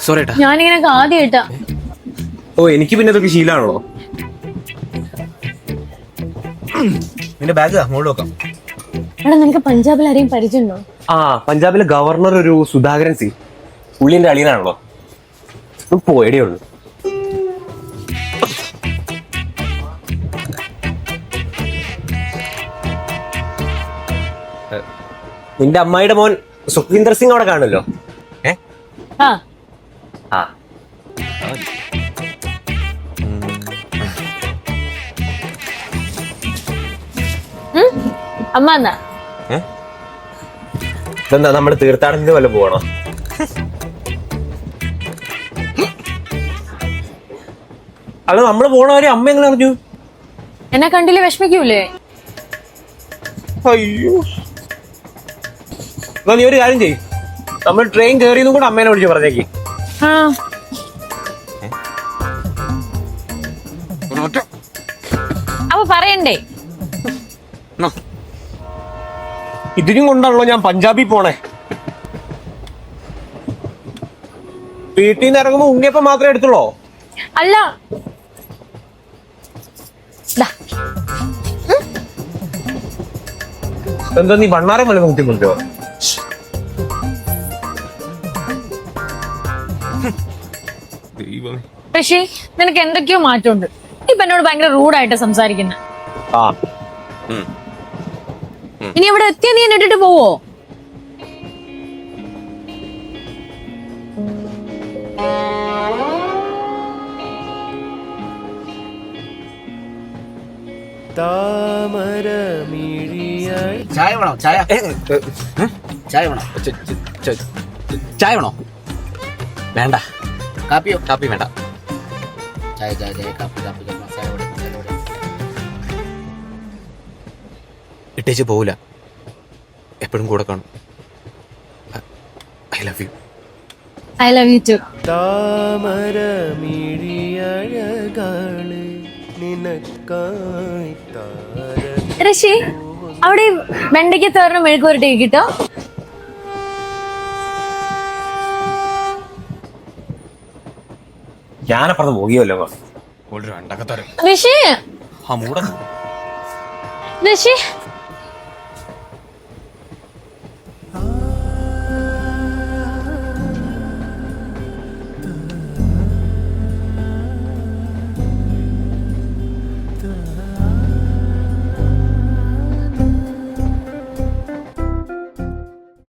Sorry ഏട്ടാ. ഞാനിങ്ങനെ ആദ്യമായിട്ടാ. ഓ എനിക്ക് പിന്നെ ഇതൊക്കെ ശീലമാണല്ലോ. നിന്റെ ബാഗ് മുകളിൽ വെക്കാം. എടാ നിനക്ക് പഞ്ചാബിൽ ആരെയും പരിചയമുണ്ടോ? ആ പഞ്ചാബിലെ ഗവർണർ ഒരു സുധാകരൻ സിംഗ്, പുള്ളിന്റെ അളിയനാണല്ലോ. പോയടേ ഉള്ളു. നിന്റെ അമ്മായിയുടെ മോൻ സുഖ്വീന്ദർ സിംഗ് അവിടെ കാണുമല്ലോ. ആ ആ അമ്മ എന്നാ ഇതെന്താ നമ്മള് തീർത്ഥാടനത്തിന് വല്ലതും പോകണോ? അല്ല നമ്മള് പോണവരെ അമ്മ എങ്ങനെ അറിഞ്ഞു? എന്നെ കണ്ടില്ലേ വിഷമിക്കൂലേ? അയ്യോ, എന്നാ നീ ഒരു കാര്യം ചെയ്യ്, നമ്മൾ ട്രെയിൻ കയറിയെന്നും കൂടെ അമ്മേനെ വിളിച്ച് പറഞ്ഞേക്ക്. ആ അപ്പൊ പറയണ്ടേ? ഇതിനും കൊണ്ടാണല്ലോ ഞാൻ പഞ്ചാബിൽ പോണേ. വീട്ടിൽ നിന്ന് ഇറങ്ങുമ്പോ ഉണ്ണിയപ്പം മാത്രമേ എടുത്തുള്ളോ? അല്ല ദാ. എന്താ നീ വണ്ണാരം വല്ല കുത്തിക്കൊണ്ടോ? ഋഷി നിനക്ക് എന്തൊക്കെയോ മാറ്റമുണ്ട്. ഇപ്പൊ എന്നോട് ഭയങ്കര റൂഡായിട്ട് സംസാരിക്കുന്നത്. ആ ഇനി ഇവിടെ എത്തിയ നീ എന്നെ ഇട്ടിട്ട് പോവോ? ചായ വേണോ? ചായ ചായ വേണോ? ചായ വേണോ? വേണ്ട. കാപ്പിയോ? കാപ്പി വേണ്ട. ചായ ചായ ചായ കാപ്പി കാപ്പി മസാല പൊടി മസാല പൊടി. ഇട്ടേച്ച് പോവില്ല, എപ്പോഴും കൂടെ കാണും. I love you. I love you too. Rishi അവിടെ വെണ്ടയ്ക്ക് തോരനും മെഴുക്കുവരട്ടി കിട്ടോ? ഞാനപ്പുറത്ത് പോകിയല്ലോ. ഋഷി ഋഷി